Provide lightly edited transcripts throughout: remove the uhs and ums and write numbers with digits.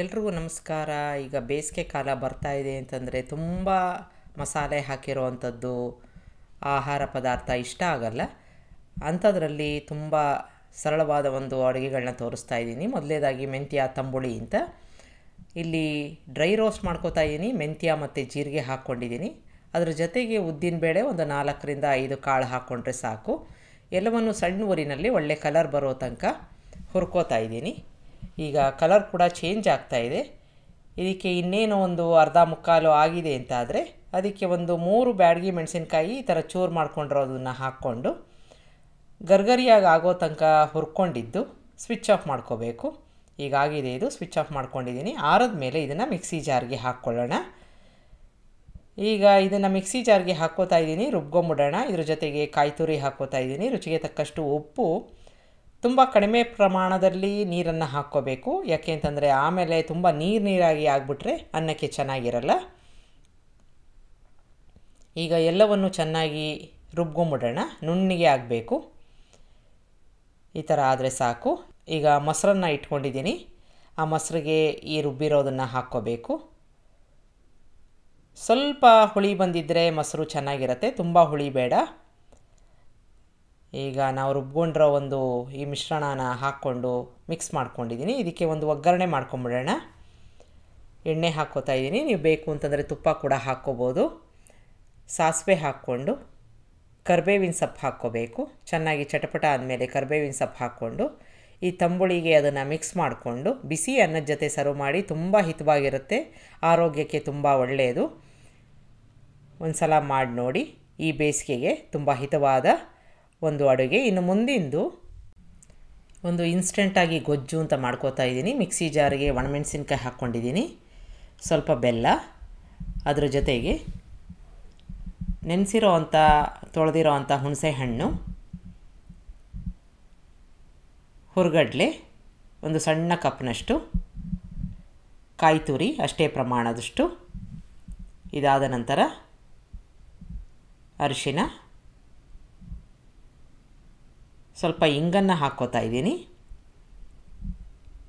ಎಲ್ರಿಗೂ ನಮಸ್ಕಾರ. ಈಗ ಬೇಸಿಗೆ ಕಾಲ ಬರ್ತಾ ಇದೆ ಅಂತಂದರೆ ತುಂಬ ಮಸಾಲೆ ಹಾಕಿರೋವಂಥದ್ದು ಆಹಾರ ಪದಾರ್ಥ ಇಷ್ಟ ಆಗಲ್ಲ. ಅಂಥದ್ರಲ್ಲಿ ತುಂಬ ಸರಳವಾದ ಒಂದು ಅಡುಗೆಗಳನ್ನ ತೋರಿಸ್ತಾ ಇದ್ದೀನಿ. ಮೊದಲನೇದಾಗಿ ಮೆಂತ್ಯ ತಂಬುಳಿ ಅಂತ. ಇಲ್ಲಿ ಡ್ರೈ ರೋಸ್ಟ್ ಮಾಡ್ಕೋತಾ ಇದ್ದೀನಿ. ಮೆಂತ್ಯ ಮತ್ತು ಜೀರಿಗೆ ಹಾಕ್ಕೊಂಡಿದ್ದೀನಿ. ಅದ್ರ ಜೊತೆಗೆ ಉದ್ದಿನಬೇಳೆ ಒಂದು 4ರಿಂದ 5 ಕಾಳು ಹಾಕ್ಕೊಂಡ್ರೆ ಸಾಕು. ಎಲ್ಲವನ್ನು ಸಣ್ಣ ಊರಿನಲ್ಲಿ ಒಳ್ಳೆ ಕಲರ್ ಬರೋ ತನಕ ಹುರ್ಕೋತಾ ಇದ್ದೀನಿ. ಈಗ ಕಲರ್ ಕೂಡ ಚೇಂಜ್ ಆಗ್ತಾ ಇದೆ. ಇದಕ್ಕೆ ಇನ್ನೇನು ಒಂದು ಅರ್ಧ ಮುಕ್ಕಾಲು ಆಗಿದೆ ಅಂತಾದರೆ ಅದಕ್ಕೆ ಒಂದು 3 ಬ್ಯಾಡಗಿ ಮೆಣಸಿನ್ಕಾಯಿ ಈ ಥರ ಚೂರು ಮಾಡ್ಕೊಂಡಿರೋದನ್ನು ಹಾಕ್ಕೊಂಡು ಗರ್ಗರಿಯಾಗಿ ಆಗೋ ತನಕ ಹುರ್ಕೊಂಡಿದ್ದು ಸ್ವಿಚ್ ಆಫ್ ಮಾಡ್ಕೋಬೇಕು. ಈಗಾಗಿದೆ, ಇದು ಸ್ವಿಚ್ ಆಫ್ ಮಾಡ್ಕೊಂಡಿದ್ದೀನಿ. ಆರದ ಮೇಲೆ ಇದನ್ನು ಮಿಕ್ಸಿ ಜಾರ್ಗೆ ಹಾಕ್ಕೊಳ್ಳೋಣ. ಈಗ ಇದನ್ನು ಮಿಕ್ಸಿ ಜಾರ್ಗೆ ಹಾಕ್ಕೋತಾ ಇದ್ದೀನಿ, ರುಬ್ಕೊಂಬಿಡೋಣ. ಇದ್ರ ಜೊತೆಗೆ ಕಾಯಿ ತುರಿ ಹಾಕ್ಕೋತಾ ಇದ್ದೀನಿ. ರುಚಿಗೆ ತಕ್ಕಷ್ಟು ಉಪ್ಪು, ತುಂಬ ಕಡಿಮೆ ಪ್ರಮಾಣದಲ್ಲಿ ನೀರನ್ನು ಹಾಕ್ಕೋಬೇಕು. ಯಾಕೆ ಅಂತಂದರೆ ಆಮೇಲೆ ತುಂಬ ನೀರಾಗಿ ಆಗಿಬಿಟ್ರೆ ಅನ್ನಕ್ಕೆ ಚೆನ್ನಾಗಿರಲ್ಲ. ಈಗ ಎಲ್ಲವನ್ನು ಚೆನ್ನಾಗಿ ರುಬ್ಕೊಂಬಿಡೋಣ. ನುಣ್ಣಗೆ ಆಗಬೇಕು. ಈ ಥರ ಆದರೆ ಸಾಕು. ಈಗ ಮೊಸರನ್ನು ಇಟ್ಕೊಂಡಿದ್ದೀನಿ. ಆ ಮೊಸರಿಗೆ ಈ ರುಬ್ಬಿರೋದನ್ನು ಹಾಕ್ಕೋಬೇಕು. ಸ್ವಲ್ಪ ಹುಳಿ ಬಂದಿದ್ದರೆ ಮೊಸರು ಚೆನ್ನಾಗಿರುತ್ತೆ, ತುಂಬ ಹುಳಿ ಬೇಡ. ಈಗ ನಾವು ರುಬ್ಕೊಂಡಿರೋ ಒಂದು ಈ ಮಿಶ್ರಣನ ಹಾಕ್ಕೊಂಡು ಮಿಕ್ಸ್ ಮಾಡ್ಕೊಂಡಿದ್ದೀನಿ. ಇದಕ್ಕೆ ಒಂದು ಒಗ್ಗರಣೆ ಮಾಡ್ಕೊಂಬಿಡೋಣ. ಎಣ್ಣೆ ಹಾಕ್ಕೋತಾ ಇದ್ದೀನಿ. ನೀವು ಬೇಕು ಅಂತಂದರೆ ತುಪ್ಪ ಕೂಡ ಹಾಕ್ಕೋಬೋದು. ಸಾಸಿವೆ ಹಾಕ್ಕೊಂಡು ಕರಿಬೇವಿನ ಸೊಪ್ಪು ಹಾಕ್ಕೋಬೇಕು. ಚೆನ್ನಾಗಿ ಚಟಪಟ ಆದಮೇಲೆ ಕರಿಬೇವಿನ ಸೊಪ್ಪು ಹಾಕ್ಕೊಂಡು ಈ ತಂಬುಳಿಗೆ ಅದನ್ನು ಮಿಕ್ಸ್ ಮಾಡಿಕೊಂಡು ಬಿಸಿ ಅನ್ನದ ಜೊತೆ ಸರ್ವ್ ಮಾಡಿ. ತುಂಬ ಹಿತವಾಗಿರುತ್ತೆ, ಆರೋಗ್ಯಕ್ಕೆ ತುಂಬ ಒಳ್ಳೆಯದು. ಒಂದು ಸಲ ಮಾಡಿ ನೋಡಿ. ಈ ಬೇಸಿಗೆಗೆ ತುಂಬ ಹಿತವಾದ ಒಂದು ಅಡುಗೆ. ಇನ್ನು ಮುಂದಿಂದು ಒಂದು ಇನ್ಸ್ಟೆಂಟಾಗಿ ಗೊಜ್ಜು ಅಂತ ಮಾಡ್ಕೋತಾ ಇದ್ದೀನಿ. ಮಿಕ್ಸಿ ಜಾರಿಗೆ ಒಣಮೆಣಸಿನ್ಕಾಯಿ ಹಾಕ್ಕೊಂಡಿದ್ದೀನಿ, ಸ್ವಲ್ಪ ಬೆಲ್ಲ, ಅದ್ರ ಜೊತೆಗೆ ನೆನೆಸಿರೋ ಅಂಥ ತೊಳೆದಿರೋ ಅಂಥ ಹುಣಸೆ ಹಣ್ಣು, ಹುರ್ಗಡ್ಲೆ ಒಂದು ಸಣ್ಣ ಕಪ್ನಷ್ಟು, ಕಾಯಿ ತುರಿ ಅಷ್ಟೇ ಪ್ರಮಾಣದಷ್ಟು. ಇದಾದ ನಂತರ ಅರಿಶಿನ, ಸ್ವಲ್ಪ ಇಂಗನ್ನು ಹಾಕ್ಕೋತಾ ಇದ್ದೀನಿ.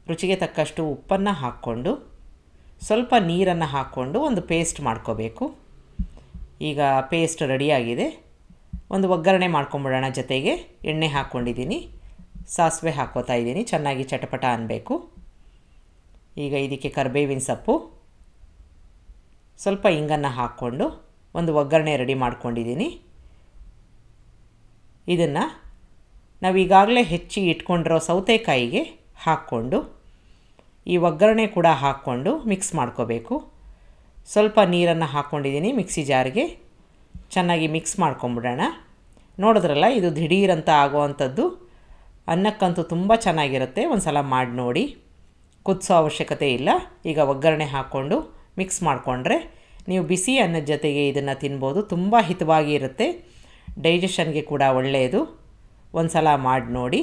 ರುಚಿಗೆ ತಕ್ಕಷ್ಟು ಉಪ್ಪನ್ನು ಹಾಕ್ಕೊಂಡು ಸ್ವಲ್ಪ ನೀರನ್ನು ಹಾಕ್ಕೊಂಡು ಒಂದು ಪೇಸ್ಟ್ ಮಾಡ್ಕೋಬೇಕು. ಈಗ ಪೇಸ್ಟ್ ರೆಡಿಯಾಗಿದೆ. ಒಂದು ಒಗ್ಗರಣೆ ಮಾಡ್ಕೊಂಬಿಡೋಣ. ಜೊತೆಗೆ ಎಣ್ಣೆ ಹಾಕ್ಕೊಂಡಿದ್ದೀನಿ, ಸಾಸಿವೆ ಹಾಕ್ಕೋತಾ ಇದ್ದೀನಿ. ಚೆನ್ನಾಗಿ ಚಟಪಟ ಅನ್ನಬೇಕು. ಈಗ ಇದಕ್ಕೆ ಕರಿಬೇವಿನ ಸೊಪ್ಪು, ಸ್ವಲ್ಪ ಇಂಗನ್ನು ಹಾಕ್ಕೊಂಡು ಒಂದು ಒಗ್ಗರಣೆ ರೆಡಿ ಮಾಡ್ಕೊಂಡಿದ್ದೀನಿ. ಇದನ್ನು ನಾವು ಈಗಾಗಲೇ ಹೆಚ್ಚಿ ಇಟ್ಕೊಂಡಿರೋ ಸೌತೆಕಾಯಿಗೆ ಹಾಕ್ಕೊಂಡು ಈ ಒಗ್ಗರಣೆ ಕೂಡ ಹಾಕ್ಕೊಂಡು ಮಿಕ್ಸ್ ಮಾಡ್ಕೋಬೇಕು. ಸ್ವಲ್ಪ ನೀರನ್ನು ಹಾಕ್ಕೊಂಡಿದ್ದೀನಿ ಮಿಕ್ಸಿ ಜಾರ್ಗೆ. ಚೆನ್ನಾಗಿ ಮಿಕ್ಸ್ ಮಾಡ್ಕೊಂಬಿಡೋಣ. ನೋಡಿದ್ರಲ್ಲ, ಇದು ದಿಢೀರಂತ ಆಗೋವಂಥದ್ದು. ಅನ್ನಕ್ಕಂತೂ ತುಂಬ ಚೆನ್ನಾಗಿರುತ್ತೆ. ಒಂದು ಸಲ ಮಾಡಿ ನೋಡಿ. ಕುದಿಸೋ ಅವಶ್ಯಕತೆ ಇಲ್ಲ. ಈಗ ಒಗ್ಗರಣೆ ಹಾಕ್ಕೊಂಡು ಮಿಕ್ಸ್ ಮಾಡಿಕೊಂಡ್ರೆ ನೀವು ಬಿಸಿ ಅನ್ನದ ಜೊತೆಗೆ ಇದನ್ನು ತಿನ್ಬೋದು. ತುಂಬ ಹಿತವಾಗಿ ಇರುತ್ತೆ, ಡೈಜೆಷನ್ಗೆ ಕೂಡ ಒಳ್ಳೆಯದು. ಒಂದು ಸಲ ಮಾಡಿ ನೋಡಿ.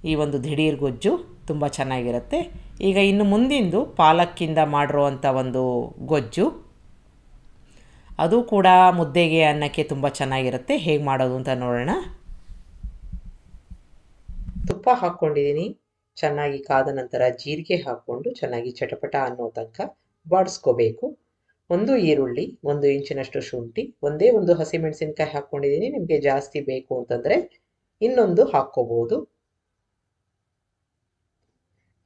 ಈ ಒಂದು ದಿಢೀರ್ ಗೊಜ್ಜು ತುಂಬ ಚೆನ್ನಾಗಿರುತ್ತೆ. ಈಗ ಇನ್ನು ಮುಂದಿಂದು ಪಾಲಕ್ಕಿಂದ ಮಾಡಿರುವಂಥ ಒಂದು ಗೊಜ್ಜು, ಅದು ಕೂಡ ಮುದ್ದೆಗೆ ಅನ್ನಕ್ಕೆ ತುಂಬ ಚೆನ್ನಾಗಿರುತ್ತೆ. ಹೇಗೆ ಮಾಡೋದು ಅಂತ ನೋಡೋಣ. ತುಪ್ಪ ಹಾಕ್ಕೊಂಡಿದ್ದೀನಿ. ಚೆನ್ನಾಗಿ ಕಾದ ನಂತರ ಜೀರಿಗೆ ಹಾಕ್ಕೊಂಡು ಚೆನ್ನಾಗಿ ಚಟಪಟ ಅನ್ನೋ ತನಕ ಬಾಡಿಸ್ಕೋಬೇಕು. ಒಂದು ಈರುಳ್ಳಿ, 1 ಇಂಚಿನಷ್ಟು ಶುಂಠಿ, ಒಂದೇ ಒಂದು ಹಸಿಮೆಣಸಿನ್ಕಾಯಿ ಹಾಕ್ಕೊಂಡಿದ್ದೀನಿ. ನಿಮಗೆ ಜಾಸ್ತಿ ಬೇಕು ಅಂತಂದರೆ ಇನ್ನೊಂದು ಹಾಕ್ಕೋಬೋದು.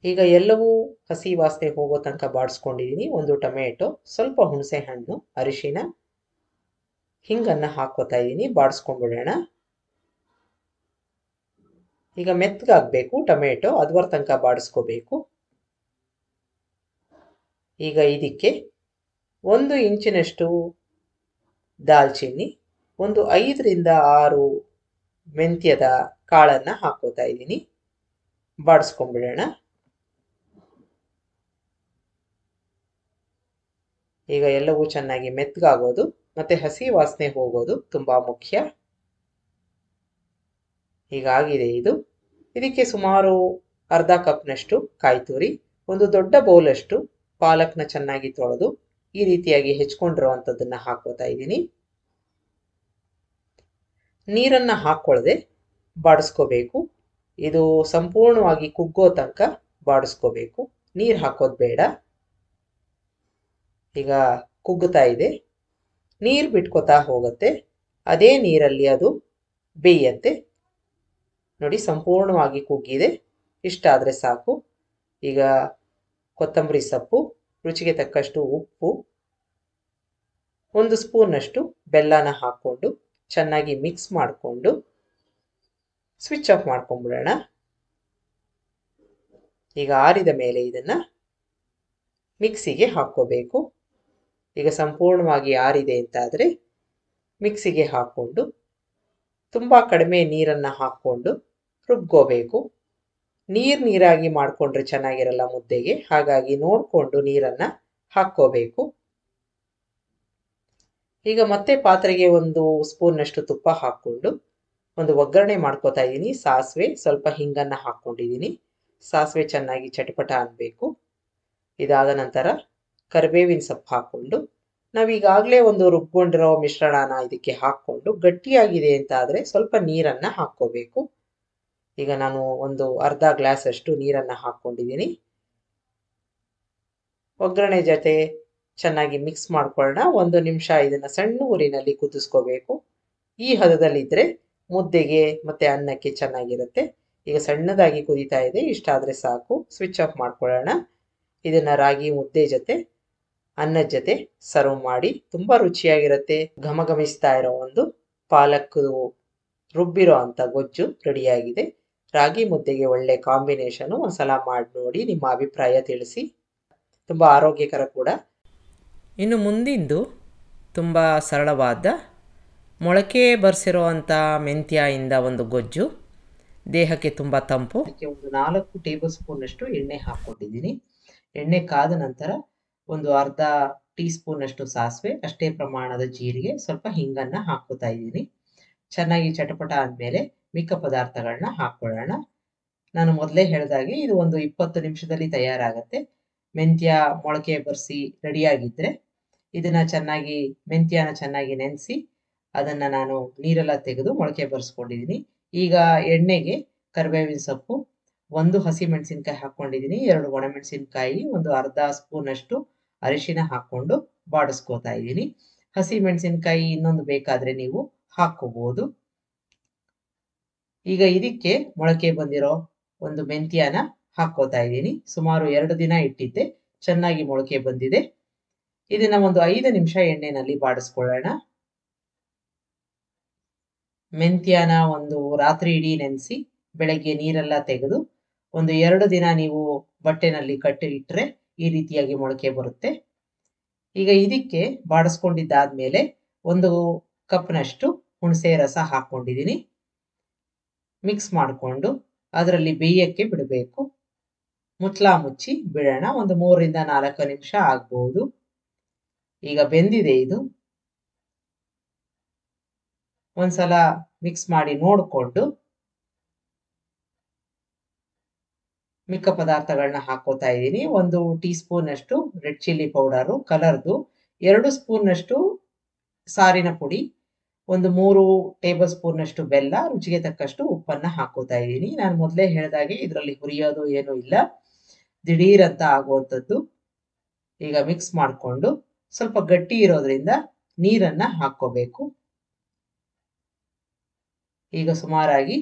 ಈಗ ಎಲ್ಲವೂ ಹಸಿ ವಾಸನೆ ಹೋಗೋ ತನಕ ಬಾಡಿಸ್ಕೊಂಡಿದ್ದೀನಿ. ಒಂದು ಟೊಮೆಟೊ, ಸ್ವಲ್ಪ ಹುಣಸೆ ಹಣ್ಣು, ಅರಿಶಿನ, ಹಿಂಗನ್ನು ಹಾಕ್ಕೋತಾ ಇದ್ದೀನಿ. ಬಾಡಿಸ್ಕೊಂಡ್ಬಿಡೋಣ. ಈಗ ಮೆತ್ತಗಾಗಬೇಕು ಟೊಮೆಟೊ, ಅದುವರ ತನಕ ಬಾಡಿಸ್ಕೋಬೇಕು. ಈಗ ಇದಕ್ಕೆ 1 ಇಂಚಿನಷ್ಟು ದಾಲ್ಚಿನ್ನಿ, ಒಂದು 5ರಿಂದ 6 ಮೆಂತ್ಯದ ಕಾಳನ್ನು ಹಾಕ್ಕೋತಾ ಇದ್ದೀನಿ. ಬಾಡಿಸ್ಕೊಂಡ್ಬಿಡೋಣ. ಈಗ ಎಲ್ಲವೂ ಚೆನ್ನಾಗಿ ಮೆತ್ತಗಾಗೋದು ಮತ್ತು ಹಸಿ ವಾಸನೆ ಹೋಗೋದು ತುಂಬ ಮುಖ್ಯ. ಹೀಗಾಗಿದೆ ಇದು. ಇದಕ್ಕೆ ಸುಮಾರು ಅರ್ಧ ಕಪ್ನಷ್ಟು ಕಾಯಿ ತುರಿ, ಒಂದು ದೊಡ್ಡ ಬೌಲಷ್ಟು ಪಾಲಕ್ನ ಚೆನ್ನಾಗಿ ತೊಳೆದು ಈ ರೀತಿಯಾಗಿ ಹೆಚ್ಕೊಂಡಿರುವಂಥದ್ದನ್ನು ಹಾಕ್ಕೋತಾ ಇದ್ದೀನಿ. ನೀರನ್ನು ಹಾಕ್ಕೊಳ್ಳದೆ ಬಾಡಿಸ್ಕೋಬೇಕು. ಇದು ಸಂಪೂರ್ಣವಾಗಿ ಕುಗ್ಗೋ ತನಕ ಬಾಡಿಸ್ಕೋಬೇಕು. ನೀರು ಹಾಕೋದು ಬೇಡ. ಈಗ ಕುಗ್ಗುತ್ತಾ ಇದೆ, ನೀರು ಬಿಟ್ಕೋತಾ ಹೋಗುತ್ತೆ. ಅದೇ ನೀರಲ್ಲಿ ಅದು ಬೇಯತ್ತೆ. ನೋಡಿ ಸಂಪೂರ್ಣವಾಗಿ ಕುಗ್ಗಿದೆ. ಇಷ್ಟಾದರೆ ಸಾಕು. ಈಗ ಕೊತ್ತಂಬರಿ ಸೊಪ್ಪು, ರುಚಿಗೆ ತಕ್ಕಷ್ಟು ಉಪ್ಪು, 1 ಸ್ಪೂನ್ನಷ್ಟು ಬೆಲ್ಲನ ಹಾಕ್ಕೊಂಡು ಚೆನ್ನಾಗಿ ಮಿಕ್ಸ್ ಮಾಡಿಕೊಂಡು ಸ್ವಿಚ್ ಆಫ್ ಮಾಡ್ಕೊಂಡ್ಬಿಡೋಣ. ಈಗ ಆರಿದ ಮೇಲೆ ಇದನ್ನು ಮಿಕ್ಸಿಗೆ ಹಾಕ್ಕೋಬೇಕು. ಈಗ ಸಂಪೂರ್ಣವಾಗಿ ಆರಿದೆ ಅಂತಾದರೆ ಮಿಕ್ಸಿಗೆ ಹಾಕ್ಕೊಂಡು ತುಂಬ ಕಡಿಮೆ ನೀರನ್ನು ಹಾಕ್ಕೊಂಡು ರುಬ್ಕೋಬೇಕು. ನೀರಾಗಿ ಮಾಡಿಕೊಂಡ್ರೆ ಚೆನ್ನಾಗಿರಲ್ಲ ಮುದ್ದೆಗೆ, ಹಾಗಾಗಿ ನೋಡಿಕೊಂಡು ನೀರನ್ನು ಹಾಕ್ಕೋಬೇಕು. ಈಗ ಮತ್ತೆ ಪಾತ್ರೆಗೆ 1 ಸ್ಪೂನ್ನಷ್ಟು ತುಪ್ಪ ಹಾಕ್ಕೊಂಡು ಒಂದು ಒಗ್ಗರಣೆ ಮಾಡ್ಕೋತಾ ಇದ್ದೀನಿ. ಸಾಸಿವೆ, ಸ್ವಲ್ಪ ಹಿಂಗನ್ನು ಹಾಕ್ಕೊಂಡಿದ್ದೀನಿ. ಸಾಸಿವೆ ಚೆನ್ನಾಗಿ ಚಟಪಟ ಅನ್ನಬೇಕು. ಇದಾದ ನಂತರ ಕರಿಬೇವಿನ ಸೊಪ್ಪು ಹಾಕ್ಕೊಂಡು ನಾವೀಗಾಗಲೇ ಒಂದು ರುಬ್ಕೊಂಡಿರೋ ಮಿಶ್ರಣನ ಇದಕ್ಕೆ ಹಾಕ್ಕೊಂಡು ಗಟ್ಟಿಯಾಗಿದೆ ಅಂತ ಆದರೆ ಸ್ವಲ್ಪ ನೀರನ್ನು ಹಾಕ್ಕೋಬೇಕು. ಈಗ ನಾನು ಒಂದು ಅರ್ಧ ಗ್ಲಾಸಷ್ಟು ನೀರನ್ನು ಹಾಕ್ಕೊಂಡಿದ್ದೀನಿ. ಒಗ್ಗರಣೆ ಜೊತೆ ಚೆನ್ನಾಗಿ ಮಿಕ್ಸ್ ಮಾಡ್ಕೊಳ್ಳೋಣ. 1 ನಿಮಿಷ ಇದನ್ನು ಸಣ್ಣ ಊರಿನಲ್ಲಿ ಕುದಿಸ್ಕೋಬೇಕು. ಈ ಹದದಲ್ಲಿದ್ದರೆ ಮುದ್ದೆಗೆ ಮತ್ತು ಅನ್ನಕ್ಕೆ ಚೆನ್ನಾಗಿರುತ್ತೆ. ಈಗ ಸಣ್ಣದಾಗಿ ಕುದೀತಾ ಇದೆ. ಇಷ್ಟಾದರೆ ಸಾಕು. ಸ್ವಿಚ್ ಆಫ್ ಮಾಡ್ಕೊಳ್ಳೋಣ. ಇದನ್ನು ರಾಗಿ ಮುದ್ದೆ ಜೊತೆ ಅನ್ನದ ಜೊತೆ ಸರ್ವ್ ಮಾಡಿ. ತುಂಬ ರುಚಿಯಾಗಿರುತ್ತೆ. ಘಮಘಮಿಸ್ತಾ ಇರೋ ಒಂದು ಪಾಲಕ್ ರುಬ್ಬಿರೋ ಅಂಥ ಗೊಜ್ಜು ರೆಡಿಯಾಗಿದೆ. ರಾಗಿ ಮುದ್ದೆಗೆ ಒಳ್ಳೆ ಕಾಂಬಿನೇಷನು. ಒಂದ್ಸಲ ಮಾಡಿ ನೋಡಿ, ನಿಮ್ಮ ಅಭಿಪ್ರಾಯ ತಿಳಿಸಿ. ತುಂಬ ಆರೋಗ್ಯಕರ ಕೂಡ. ಇನ್ನು ಮುಂದಿಂದು ತುಂಬ ಸರಳವಾದ ಮೊಳಕೆ ಬರೆಸಿರೋ ಅಂಥ ಮೆಂತ್ಯದಿಂದ ಒಂದು ಗೊಜ್ಜು. ದೇಹಕ್ಕೆ ತುಂಬ ತಂಪು. ಅದಕ್ಕೆ ಒಂದು 4 ಟೇಬಲ್ ಸ್ಪೂನಷ್ಟು ಎಣ್ಣೆ ಹಾಕ್ಕೊಂಡಿದ್ದೀನಿ. ಎಣ್ಣೆ ಕಾದ ನಂತರ ಒಂದು ಅರ್ಧ ಟೀ ಸ್ಪೂನಷ್ಟು ಸಾಸಿವೆ, ಅಷ್ಟೇ ಪ್ರಮಾಣದ ಜೀರಿಗೆ, ಸ್ವಲ್ಪ ಹಿಂಗನ್ನು ಹಾಕ್ಕೋತಾ ಇದ್ದೀನಿ. ಚೆನ್ನಾಗಿ ಚಟಪಟ ಆದಮೇಲೆ ಮಿಕ್ಕ ಪದಾರ್ಥಗಳನ್ನ ಹಾಕ್ಕೊಳ್ಳೋಣ. ನಾನು ಮೊದಲೇ ಹೇಳಿದಾಗೆ ಇದು ಒಂದು 20 ನಿಮಿಷದಲ್ಲಿ ತಯಾರಾಗುತ್ತೆ. ಮೆಂತ್ಯ ಮೊಳಕೆ ಬರೆಸಿ ರೆಡಿಯಾಗಿದ್ದರೆ ಇದನ್ನು ಮೆಂತ್ಯನ ಚೆನ್ನಾಗಿ ನೆನೆಸಿ ಅದನ್ನು ನಾನು ನೀರೆಲ್ಲ ತೆಗೆದು ಮೊಳಕೆ ಬರೆಸ್ಕೊಂಡಿದ್ದೀನಿ. ಈಗ ಎಣ್ಣೆಗೆ ಕರಿಬೇವಿನ ಸೊಪ್ಪು, 1 ಹಸಿಮೆಣಸಿನ್ಕಾಯಿ ಹಾಕ್ಕೊಂಡಿದ್ದೀನಿ, 2 ಒಣಮೆಣಸಿನ್ಕಾಯಿ, ಒಂದು ಅರ್ಧ ಸ್ಪೂನಷ್ಟು ಅರಿಶಿನ ಹಾಕ್ಕೊಂಡು ಬಾಡಿಸ್ಕೋತಾ ಇದ್ದೀನಿ. ಹಸಿಮೆಣಸಿನ್ಕಾಯಿ ಇನ್ನೊಂದು ಬೇಕಾದರೆ ನೀವು ಹಾಕ್ಕೋಬೋದು. ಈಗ ಇದಕ್ಕೆ ಮೊಳಕೆ ಬಂದಿರೋ ಒಂದು ಮೆಂತ್ಯನ ಹಾಕ್ಕೋತಾ ಇದ್ದೀನಿ. ಸುಮಾರು 2 ದಿನ ಇಟ್ಟಿದ್ದೆ, ಚೆನ್ನಾಗಿ ಮೊಳಕೆ ಬಂದಿದೆ. ಇದನ್ನು ಒಂದು 5 ನಿಮಿಷ ಎಣ್ಣೆನಲ್ಲಿ ಬಾಡಿಸ್ಕೊಳ್ಳೋಣ. ಮೆಂತ್ಯನ ಒಂದು ರಾತ್ರಿ ಇಡೀ ನೆನೆಸಿ ಬೆಳಗ್ಗೆ ನೀರೆಲ್ಲ ತೆಗೆದು ಒಂದು 2 ದಿನ ನೀವು ಬಟ್ಟೆನಲ್ಲಿ ಕಟ್ಟಿ ಇಟ್ಟರೆ ಈ ರೀತಿಯಾಗಿ ಮೊಳಕೆ ಬರುತ್ತೆ. ಈಗ ಇದಕ್ಕೆ ಬಾಡಿಸ್ಕೊಂಡಿದ್ದಾದ್ಮೇಲೆ 1 ಕಪ್ನಷ್ಟು ಹುಣಸೆ ರಸ ಹಾಕ್ಕೊಂಡಿದ್ದೀನಿ. ಮಿಕ್ಸ್ ಮಾಡಿಕೊಂಡು ಅದರಲ್ಲಿ ಬೇಯಕ್ಕೆ ಬಿಡಬೇಕು. ಮುಚ್ಚಳ ಮುಚ್ಚಿ ಬಿಡೋಣ. ಒಂದು 3 ರಿಂದ 4 ನಿಮಿಷ ಆಗ್ಬೋದು. ಈಗ ಬೆಂದಿದೆ ಇದು. ಒಂದ್ಸಲ ಮಿಕ್ಸ್ ಮಾಡಿ ನೋಡಿಕೊಂಡು ಮಿಕ್ಕ ಪದಾರ್ಥಗಳನ್ನ ಹಾಕೋತಾ ಇದ್ದೀನಿ. 1 ಟೀ ಸ್ಪೂನಷ್ಟು ರೆಡ್ ಚಿಲ್ಲಿ ಪೌಡರು ಕಲರ್ದು, 2 ಸ್ಪೂನ್ನಷ್ಟು ಸಾರಿನ ಪುಡಿ, ಒಂದು 3 ಟೇಬಲ್ ಸ್ಪೂನ್ನಷ್ಟು ಬೆಲ್ಲ, ರುಚಿಗೆ ತಕ್ಕಷ್ಟು ಉಪ್ಪನ್ನು ಹಾಕೋತಾ ಇದ್ದೀನಿ. ನಾನು ಮೊದಲೇ ಹೇಳಿದಾಗೆ ಇದರಲ್ಲಿ ಹುರಿಯೋದು ಏನೂ ಇಲ್ಲ, ದಿಢೀರಂತ ಆಗುವಂಥದ್ದು. ಈಗ ಮಿಕ್ಸ್ ಮಾಡಿಕೊಂಡು ಸ್ವಲ್ಪ ಗಟ್ಟಿ ಇರೋದ್ರಿಂದ ನೀರನ್ನು ಹಾಕ್ಕೋಬೇಕು. ಈಗ ಸುಮಾರಾಗಿ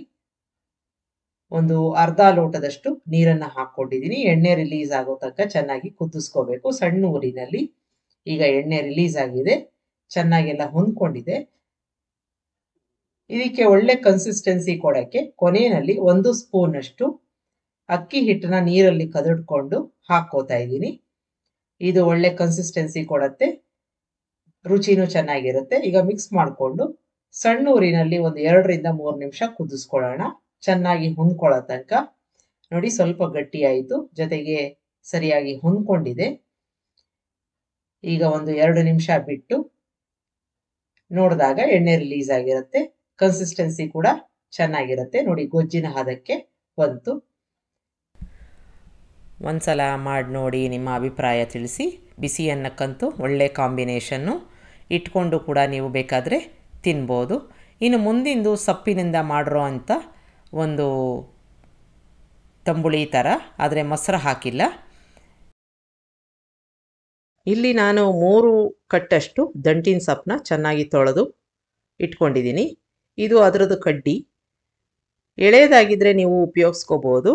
ಒಂದು ಅರ್ಧ ಲೋಟದಷ್ಟು ನೀರನ್ನು ಹಾಕ್ಕೊಂಡಿದ್ದೀನಿ. ಎಣ್ಣೆ ರಿಲೀಸ್ ಆಗೋ ತನಕ ಚೆನ್ನಾಗಿ ಕುದಿಸ್ಕೋಬೇಕು ಸಣ್ಣ ಊರಿನಲ್ಲಿ. ಈಗ ಎಣ್ಣೆ ರಿಲೀಸ್ ಆಗಿದೆ, ಚೆನ್ನಾಗೆಲ್ಲ ಹೊಂದ್ಕೊಂಡಿದೆ. ಇದಕ್ಕೆ ಒಳ್ಳೆ ಕನ್ಸಿಸ್ಟೆನ್ಸಿ ಕೊಡೋಕ್ಕೆ ಕೊನೆಯಲ್ಲಿ 1 ಸ್ಪೂನಷ್ಟು ಅಕ್ಕಿ ಹಿಟ್ಟನ್ನ ನೀರಲ್ಲಿ ಕದಡ್ಕೊಂಡು ಹಾಕ್ಕೋತಾ ಇದ್ದೀನಿ. ಇದು ಒಳ್ಳೆ ಕನ್ಸಿಸ್ಟೆನ್ಸಿ ಕೊಡುತ್ತೆ, ರುಚಿನೂ ಚೆನ್ನಾಗಿರುತ್ತೆ. ಈಗ ಮಿಕ್ಸ್ ಮಾಡಿಕೊಂಡು ಸಣ್ಣ ಊರಿನಲ್ಲಿ ಒಂದು 2 ರಿಂದ 3 ನಿಮಿಷ ಕುದಿಸ್ಕೊಳ್ಳೋಣ, ಚೆನ್ನಾಗಿ ಹೊಂದ್ಕೊಳ್ಳೋ ತನಕ. ನೋಡಿ ಸ್ವಲ್ಪ ಗಟ್ಟಿ ಆಯಿತು, ಜೊತೆಗೆ ಸರಿಯಾಗಿ ಹೊಂದ್ಕೊಂಡಿದೆ. ಈಗ ಒಂದು 2 ನಿಮಿಷ ಬಿಟ್ಟು ನೋಡಿದಾಗ ಎಣ್ಣೆ ರಿಲೀಸ್ ಆಗಿರುತ್ತೆ, ಕನ್ಸಿಸ್ಟೆನ್ಸಿ ಕೂಡ ಚೆನ್ನಾಗಿರುತ್ತೆ. ನೋಡಿ ಗೊಜ್ಜಿನ ಹದಕ್ಕೆ ಬಂತು. ಒಂದ್ಸಲ ಮಾಡಿ ನೋಡಿ, ನಿಮ್ಮ ಅಭಿಪ್ರಾಯ ತಿಳಿಸಿ. ಬಿಸಿ ಅನ್ನಕ್ಕಂತೂ ಒಳ್ಳೆ ಕಾಂಬಿನೇಷನ್ನು, ಇಟ್ಕೊಂಡು ಕೂಡ ನೀವು ಬೇಕಾದರೆ ತಿನ್ಬೋದು. ಇನ್ನು ಮುಂದಿಂದು ಸೊಪ್ಪಿನಿಂದ ಮಾಡಿರೋ ಅಂಥ ಒಂದು ತಂಬುಳಿ ಥರ, ಆದರೆ ಮೊಸರು ಹಾಕಿಲ್ಲ. ಇಲ್ಲಿ ನಾನು 3 ಕಟ್ಟಷ್ಟು ದಂಟಿನ ಸೊಪ್ಪನ್ನ ಚೆನ್ನಾಗಿ ತೊಳೆದು ಇಟ್ಕೊಂಡಿದ್ದೀನಿ. ಇದು ಅದರದ್ದು ಕಡ್ಡಿ. ಎಳೆದಾಗಿದ್ದರೆ ನೀವು ಉಪಯೋಗಿಸ್ಕೋಬೋದು.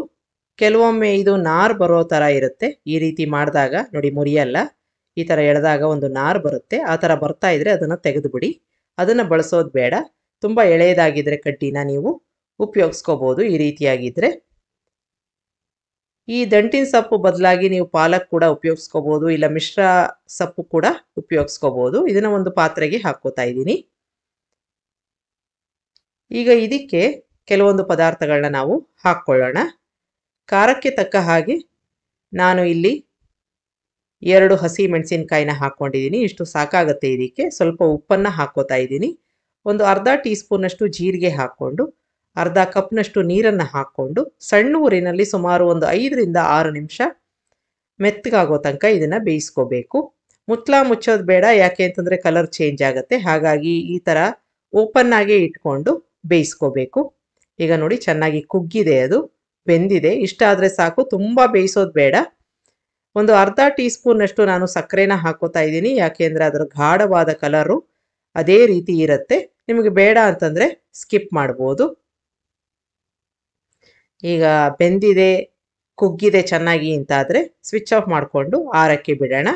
ಕೆಲವೊಮ್ಮೆ ಇದು ನಾರು ಬರೋ ಥರ ಇರುತ್ತೆ. ಈ ರೀತಿ ಮಾಡಿದಾಗ ನೋಡಿ ಮುರಿಯಲ್ಲ. ಈ ಥರ ಎಳೆದಾಗ ಒಂದು ನಾರು ಬರುತ್ತೆ. ಆ ಥರ ಬರ್ತಾ ಇದ್ದರೆ ಅದನ್ನು ತೆಗೆದುಬಿಡಿ. ಅದನ್ನು ಬಳಸೋದು ಬೇಡ. ತುಂಬ ಎಳೆಯದಾಗಿದ್ದರೆ ಕಡ್ಡಿನ ನೀವು ಉಪಯೋಗಿಸ್ಕೋಬೋದು ಈ ರೀತಿಯಾಗಿದ್ದರೆ. ಈ ದಂಟಿನ ಸೊಪ್ಪು ಬದಲಾಗಿ ನೀವು ಪಾಲಕ್ ಕೂಡ ಉಪಯೋಗಿಸ್ಕೋಬೋದು, ಇಲ್ಲ ಮಿಶ್ರ ಸೊಪ್ಪು ಕೂಡ ಉಪಯೋಗಿಸ್ಕೋಬೋದು. ಇದನ್ನು ಒಂದು ಪಾತ್ರೆಗೆ ಹಾಕ್ಕೋತಾ ಇದ್ದೀನಿ. ಈಗ ಇದಕ್ಕೆ ಕೆಲವೊಂದು ಪದಾರ್ಥಗಳನ್ನ ನಾವು ಹಾಕ್ಕೊಳ್ಳೋಣ. ಖಾರಕ್ಕೆ ತಕ್ಕ ಹಾಗೆ ನಾನು ಇಲ್ಲಿ 2 ಹಸಿ ಮೆಣಸಿನಕಾಯಿನ ಹಾಕ್ಕೊಂಡಿದ್ದೀನಿ. ಇಷ್ಟು ಸಾಕಾಗುತ್ತೆ ಇದಕ್ಕೆ. ಸ್ವಲ್ಪ ಉಪ್ಪನ್ನು ಹಾಕ್ಕೋತಾ ಇದ್ದೀನಿ. ಒಂದು ಅರ್ಧ ಟೀ ಸ್ಪೂನಷ್ಟು ಜೀರಿಗೆ ಹಾಕ್ಕೊಂಡು ಅರ್ಧ ಕಪ್ನಷ್ಟು ನೀರನ್ನು ಹಾಕ್ಕೊಂಡು ಸಣ್ಣ ಊರಿನಲ್ಲಿ ಸುಮಾರು ಒಂದು 5 ರಿಂದ 6 ನಿಮಿಷ ಮೆತ್ತಗಾಗೋ ತನಕ ಇದನ್ನು ಬೇಯಿಸ್ಕೋಬೇಕು. ಮುಚ್ಚೋದು ಬೇಡ, ಯಾಕೆ ಅಂತಂದರೆ ಕಲರ್ ಚೇಂಜ್ ಆಗುತ್ತೆ. ಹಾಗಾಗಿ ಈ ಥರ ಓಪನ್ ಆಗೇ ಇಟ್ಕೊಂಡು ಬೇಯಿಸ್ಕೋಬೇಕು. ಈಗ ನೋಡಿ ಚೆನ್ನಾಗಿ ಕುಗ್ಗಿದೆ, ಅದು ಬೆಂದಿದೆ. ಇಷ್ಟ ಆದರೆ ಸಾಕು, ತುಂಬ ಬೇಯಿಸೋದು ಬೇಡ. ಒಂದು ಅರ್ಧ ಟೀ ಸ್ಪೂನಷ್ಟು ನಾನು ಸಕ್ಕರೆನ ಹಾಕೋತಾ ಇದ್ದೀನಿ. ಯಾಕೆ ಅಂದರೆ ಅದರ ಗಾಢವಾದ ಕಲರು ಅದೇ ರೀತಿ ಇರುತ್ತೆ. ನಿಮಗೆ ಬೇಡ ಅಂತಂದರೆ ಸ್ಕಿಪ್ ಮಾಡ್ಬೋದು. ಈಗ ಬೆಂದಿದೆ, ಕುಗ್ಗಿದೆ ಚೆನ್ನಾಗಿ ಅಂತಾದರೆ ಸ್ವಿಚ್ ಆಫ್ ಮಾಡಿಕೊಂಡು ಆರಕ್ಕೆ ಬಿಡೋಣ.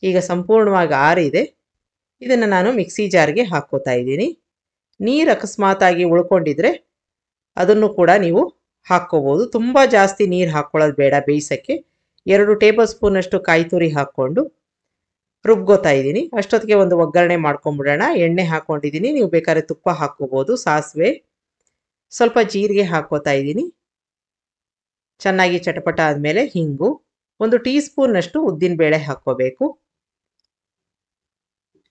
ಈಗ ಸಂಪೂರ್ಣವಾಗಿ ಆರಿದೆ. ಇದನ್ನು ನಾನು ಮಿಕ್ಸಿ ಜಾರ್ಗೆ ಹಾಕ್ಕೋತಾ ಇದ್ದೀನಿ. ನೀರು ಅಕಸ್ಮಾತಾಗಿ ಉಳ್ಕೊಂಡಿದ್ರೆ ಅದನ್ನು ಕೂಡ ನೀವು ಹಾಕ್ಕೋಬೋದು. ತುಂಬ ಜಾಸ್ತಿ ನೀರು ಹಾಕ್ಕೊಳ್ಳೋದು ಬೇಡ ಬೇಯಿಸೋಕ್ಕೆ. 2 ಟೇಬಲ್ ಸ್ಪೂನಷ್ಟು ಕಾಯಿ ತುರಿ ಹಾಕ್ಕೊಂಡು ರುಬ್ಗೋತಾ ಇದ್ದೀನಿ. ಅಷ್ಟೊತ್ತಿಗೆ ಒಂದು ಒಗ್ಗರಣೆ ಮಾಡ್ಕೊಂಬಿಡೋಣ. ಎಣ್ಣೆ ಹಾಕ್ಕೊಂಡಿದ್ದೀನಿ, ನೀವು ಬೇಕಾದ್ರೆ ತುಪ್ಪ ಹಾಕ್ಕೋಬೋದು. ಸಾಸಿವೆ, ಸ್ವಲ್ಪ ಜೀರಿಗೆ ಹಾಕ್ಕೋತಾ ಇದ್ದೀನಿ. ಚೆನ್ನಾಗಿ ಚಟಪಟ ಆದಮೇಲೆ ಹಿಂಗು, 1 ಟೀ ಸ್ಪೂನ್ನಷ್ಟು ಉದ್ದಿನಬೇಳೆ ಹಾಕ್ಕೋಬೇಕು.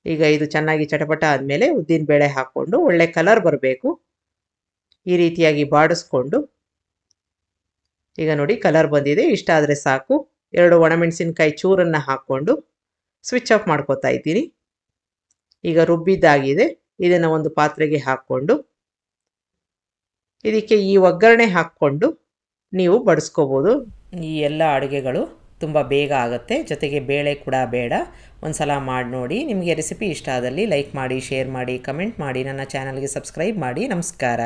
ಈಗ ಇದು ಚೆನ್ನಾಗಿ ಚಟಪಟ ಆದಮೇಲೆ ಉದ್ದಿನಬೇಳೆ ಹಾಕ್ಕೊಂಡು ಒಳ್ಳೆ ಕಲರ್ ಬರಬೇಕು. ಈ ರೀತಿಯಾಗಿ ಬಾಡಿಸ್ಕೊಂಡು, ಈಗ ನೋಡಿ ಕಲರ್ ಬಂದಿದೆ. ಇಷ್ಟ ಆದರೆ ಸಾಕು. 2 ಒಣಮೆಣಸಿನಕಾಯಿ ಚೂರನ್ನು ಹಾಕ್ಕೊಂಡು ಸ್ವಿಚ್ ಆಫ್ ಮಾಡ್ಕೋತಾ ಇದ್ದೀನಿ. ಈಗ ರುಬ್ಬಿದ್ದಾಗಿದೆ. ಇದನ್ನು ಒಂದು ಪಾತ್ರೆಗೆ ಹಾಕ್ಕೊಂಡು ಇದಕ್ಕೆ ಈ ಒಗ್ಗರಣೆ ಹಾಕ್ಕೊಂಡು ನೀವು ಬಡಿಸ್ಕೋಬೋದು. ಈ ಎಲ್ಲ ಅಡುಗೆಗಳು ತುಂಬ ಬೇಗ ಆಗುತ್ತೆ, ಜೊತೆಗೆ ಬೇಳೆ ಕೂಡ ಬೇಡ. ಒಂದು ಸಲ ಮಾಡಿ ನೋಡಿ. ನಿಮಗೆ ರೆಸಿಪಿ ಇಷ್ಟ ಆದಲ್ಲಿ ಲೈಕ್ ಮಾಡಿ, ಶೇರ್ ಮಾಡಿ, ಕಮೆಂಟ್ ಮಾಡಿ, ನನ್ನ ಚಾನಲ್ಗೆ ಸಬ್ಸ್ಕ್ರೈಬ್ ಮಾಡಿ. ನಮಸ್ಕಾರ.